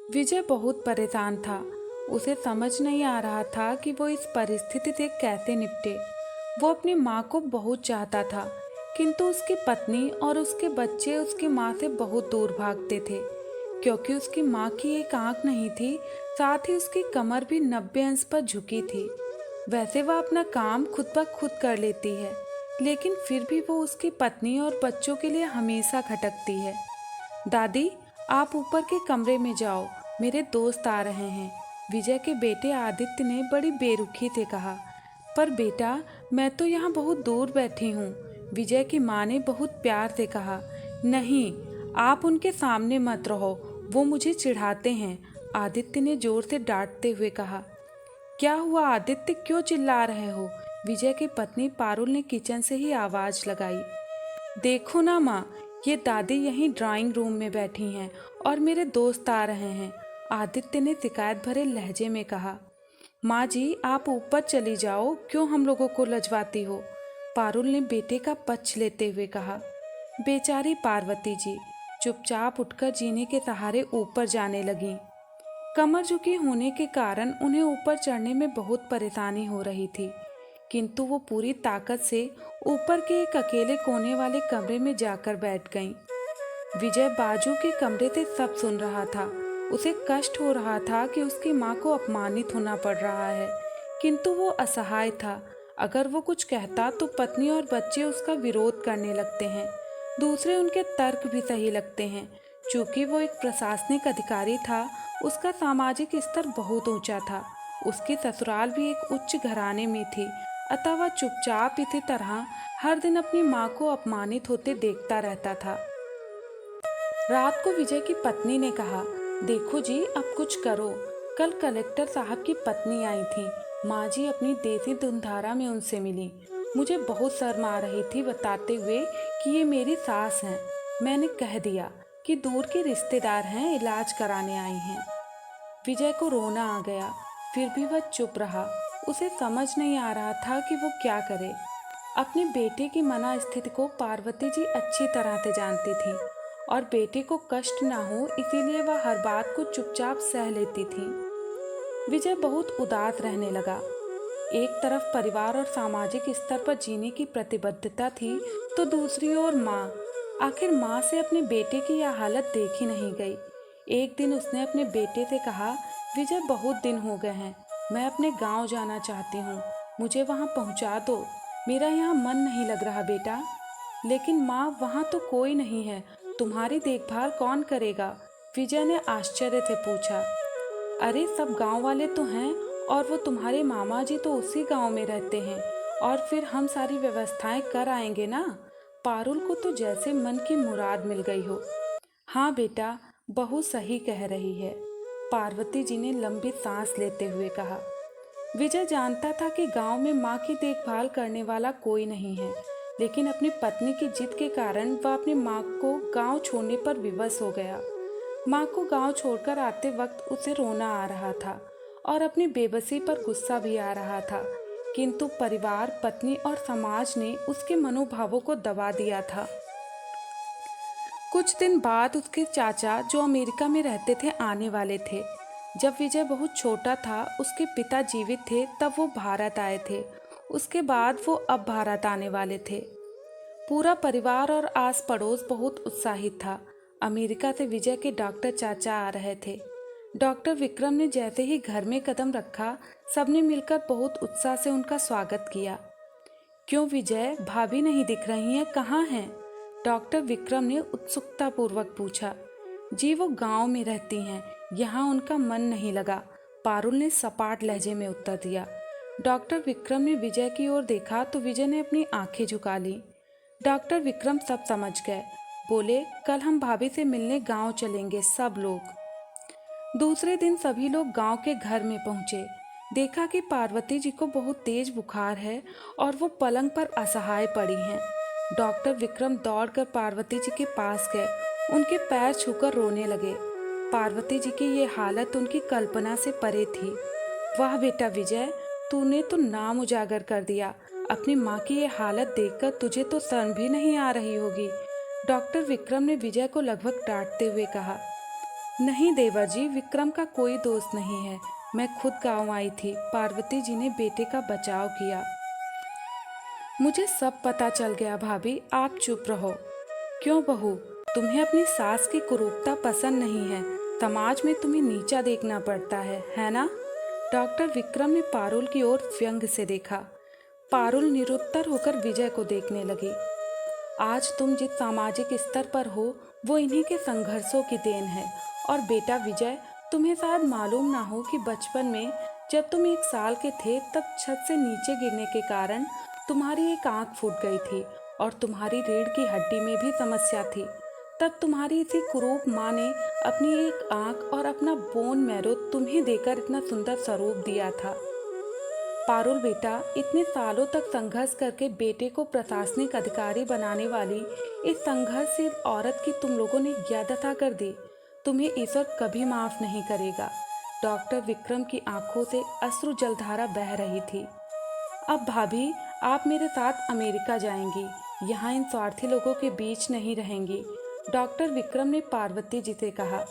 विजय बहुत परेशान था। उसे समझ नहीं आ रहा था कि वो इस परिस्थिति से कैसे निपटे। वो अपनी माँ को बहुत चाहता था, किंतु उसकी पत्नी और उसके बच्चे उसकी माँ से बहुत दूर भागते थे, क्योंकि उसकी माँ की एक आंख नहीं थी, साथ ही उसकी कमर भी 90 अंश पर झुकी थी। वैसे वह अपना काम खुद ब खुद कर लेती है, लेकिन फिर भी वो उसकी पत्नी और बच्चों के लिए हमेशा खटकती है। दादी, आप ऊपर के कमरे में जाओ, मेरे दोस्त आ रहे हैं, विजय के बेटे आदित्य ने बड़ी बेरुखी से कहा। पर बेटा, मैं तो यहाँ बहुत दूर बैठी हूँ, विजय की माँ ने बहुत प्यार से कहा। नहीं, आप उनके सामने मत रहो, वो मुझे चिढ़ाते हैं, आदित्य ने जोर से डांटते हुए कहा। क्या हुआ आदित्य, क्यों चिल्ला रहे हो? विजय की पत्नी पारुल ने किचन से ही आवाज लगाई। देखो ना माँ, ये दादी यहीं ड्राइंग रूम में बैठी हैं और मेरे दोस्त आ रहे हैं, आदित्य ने शिकायत भरे लहजे में कहा। माँ जी, आप ऊपर चली जाओ, क्यों हम लोगों को लजवाती हो? पारुल ने बेटे का पक्ष लेते हुए कहा। बेचारी पार्वती जी चुपचाप उठकर जीने के सहारे ऊपर जाने लगी। कमर झुकी होने के कारण उन्हें ऊपर चढ़ने में बहुत परेशानी हो रही थी, किंतु वो पूरी ताकत से ऊपर के एक अकेले कोने वाले कमरे में जाकर बैठ गईं। विजय बाजू के कमरे से सब सुन रहा था। उसे कष्ट हो रहा था कि उसकी माँ को अपमानित होना पड़ रहा है, किंतु वो असहाय था। अगर वो कुछ कहता तो पत्नी और बच्चे उसका विरोध करने लगते हैं। दूसरे उनके तर्क भी सही लगते हैं। चूंकि वो एक प्रशासनिक अधिकारी था, उसका सामाजिक स्तर बहुत ऊंचा था। उसकी ससुराल भी एक उच्च घराने में थी, अतः वह चुपचाप इसी तरह हर दिन अपनी माँ को अपमानित होते देखता रहता था। रात को विजय की पत्नी ने कहा, देखो जी, अब कुछ करो। कल कलेक्टर साहब की पत्नी आई थी, माँ जी अपनी देसी धुंधारा में उनसे मिली। मुझे बहुत शर्म आ रही थी बताते हुए कि ये मेरी सास हैं। मैंने कह दिया कि दूर के रिश्तेदार हैं, इलाज कराने आई हैं। विजय को रोना आ गया, फिर भी वह चुप रहा। उसे समझ नहीं आ रहा था कि वो क्या करे। अपने बेटे की मना स्थिति को पार्वती जी अच्छी तरह से जानती थी और बेटे को कष्ट ना हो इसीलिए वह हर बात को चुपचाप सह लेती थी। विजय बहुत उदास रहने लगा। एक तरफ परिवार और सामाजिक स्तर पर जीने की प्रतिबद्धता थी, तो दूसरी ओर माँ। आखिर माँ से अपने बेटे की यह हालत देखी नहीं गई। एक दिन उसने अपने बेटे से कहा, विजय, बहुत दिन हो गए हैं, मैं अपने गांव जाना चाहती हूँ, मुझे वहाँ पहुँचा दो, मेरा यहाँ मन नहीं लग रहा बेटा। लेकिन माँ, वहाँ तो कोई नहीं है, तुम्हारी देखभाल कौन करेगा? विजय ने आश्चर्य से पूछा। अरे, सब गांव वाले तो हैं और वो तुम्हारे मामा जी तो उसी गांव में रहते हैं, और फिर हम सारी व्यवस्थाएं कर आएंगे ना। पारुल को तो जैसे मन की मुराद मिल गई हो। हाँ बेटा, बहू सही कह रही है, पार्वती जी ने लंबी सांस लेते हुए कहा। विजय जानता था कि गांव में माँ की देखभाल करने वाला कोई नहीं है, लेकिन अपनी पत्नी की जिद के कारण वह अपनी माँ को गांव छोड़ने पर विवश हो गया। माँ को गांव छोड़कर आते वक्त उसे रोना आ रहा था और अपनी बेबसी पर गुस्सा भी आ रहा था, किंतु परिवार, पत्नी और समाज ने उसके मनोभावों को दबा दिया था। कुछ दिन बाद उसके चाचा, जो अमेरिका में रहते थे, आने वाले थे। जब विजय बहुत छोटा था, उसके पिता जीवित थे, तब वो भारत आए थे। उसके बाद वो अब भारत आने वाले थे। पूरा परिवार और आस पड़ोस बहुत उत्साहित था। अमेरिका से विजय के डॉक्टर चाचा आ रहे थे। डॉक्टर विक्रम ने जैसे ही घर में कदम रखा, सबने मिलकर बहुत उत्साह से उनका स्वागत किया। क्यों विजय, भाभी नहीं दिख रही हैं, कहाँ हैं? डॉक्टर विक्रम ने उत्सुकता पूर्वक पूछा। जी, वो गांव में रहती हैं, यहाँ उनका मन नहीं लगा, पारुल ने सपाट लहजे में उत्तर दिया। डॉक्टर विक्रम ने विजय की ओर देखा तो विजय ने अपनी आंखें झुका ली। डॉक्टर विक्रम सब समझ गए। बोले, कल हम भाभी से मिलने गांव चलेंगे, सब लोग। दूसरे दिन सभी लोग गांव के घर में पहुंचे। देखा कि पार्वती जी को बहुत तेज बुखार है और वो पलंग पर असहाय पड़ी हैं। डॉक्टर विक्रम दौड़कर पार्वती जी के पास गए, उनके पैर छूकर रोने लगे। पार्वती जी की ये हालत उनकी कल्पना से परे थी। वाह बेटा विजय, तूने तो नाम उजागर कर दिया। अपनी माँ की ये हालत देखकर तुझे तो शर्म भी नहीं आ रही होगी, डॉक्टर विक्रम ने विजय को लगभग डांटते हुए कहा। नहीं देवर जी, विक्रम का कोई दोस्त नहीं है। मैं खुद गांव आई थी। पार्वती जी ने बेटे का बचाव किया। मुझे सब पता चल गया भाभी, आप चुप रहो। क्यों बहू, तुम्हें अपनी सास की कुरूपता पसंद नहीं है। समाज में तुम्हें नीचा देखना पड़ता है ना? डॉक्टर विक्रम ने पारुल की ओर व्यंग से देखा। पारुल निरुत्तर होकर विजय को देखने लगी। आज तुम जिस सामाजिक स्तर पर हो वो इन्हीं के संघर्षों की देन है। और बेटा विजय, तुम्हें शायद मालूम ना हो कि बचपन में जब तुम 1 साल के थे तब छत से नीचे गिरने के कारण तुम्हारी एक आंख फूट गई थी और तुम्हारी रीढ़ की हड्डी में भी समस्या थी। तब तुम्हारी इसी कुरूप माँ ने अपनी एक आंख और अपना बोन मैरो तुम्हें देकर इतना सुंदर स्वरूप दिया था। पारुल बेटा, इतने सालों तक संघर्ष करके बेटे को प्रशासनिक अधिकारी बनाने वाली इस संघर्षशील औरत की तुम लोगों ने ज्ञादता कर दी। तुम्हें ईश्वर कभी माफ नहीं करेगा। डॉक्टर विक्रम की आंखों से अश्रु जलधारा बह रही थी। अब भाभी, आप मेरे साथ अमेरिका जाएंगी। यहाँ इन स्वार्थी लोगों के बीच नहीं रहेंगी। डॉक्टर विक्रम ने पार्वती जी से कहा।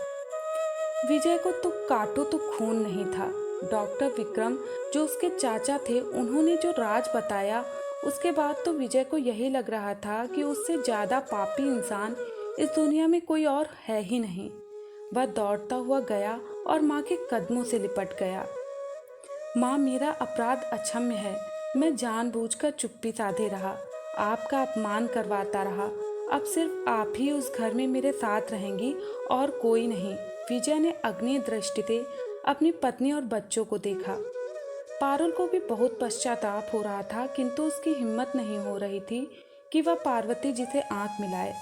विजय को तो काटो तो खून नहीं था। डॉक्टर विक्रम जो उसके चाचा थे, उन्होंने जो राज बताया उसके बाद तो विजय को यही लग रहा था कि उससे ज़्यादा पापी इंसान इस दुनिया में कोई और है ही नहीं। वह दौड़ता हुआ गया और माँ के कदमों से लिपट गया। माँ, मेरा अपराध अक्षम्य है। मैं जानबूझकर चुप्पी साधे रहा, आपका अपमान करवाता रहा। अब सिर्फ आप ही उस घर में मेरे साथ रहेंगी और कोई नहीं। विजय ने अग्नि दृष्टि से अपनी पत्नी और बच्चों को देखा। पारुल को भी बहुत पश्चाताप हो रहा था, किंतु उसकी हिम्मत नहीं हो रही थी कि वह पार्वती जी से आंख मिलाए।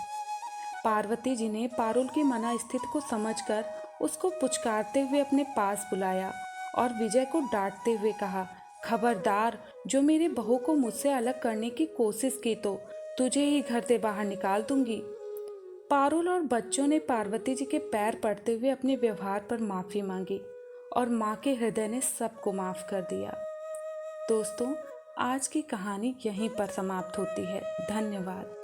पार्वती जी ने पारुल की मनस्थिति को समझकर उसको पुचकारते हुए अपने पास बुलाया और विजय को डांटते हुए कहा, खबरदार, जो मेरी बहू को मुझसे अलग करने की कोशिश की तो तुझे ही घर से बाहर निकाल दूंगी। पारुल और बच्चों ने पार्वती जी के पैर पड़ते हुए अपने व्यवहार पर माफ़ी मांगी और माँ के हृदय ने सबको माफ़ कर दिया। दोस्तों, आज की कहानी यहीं पर समाप्त होती है। धन्यवाद।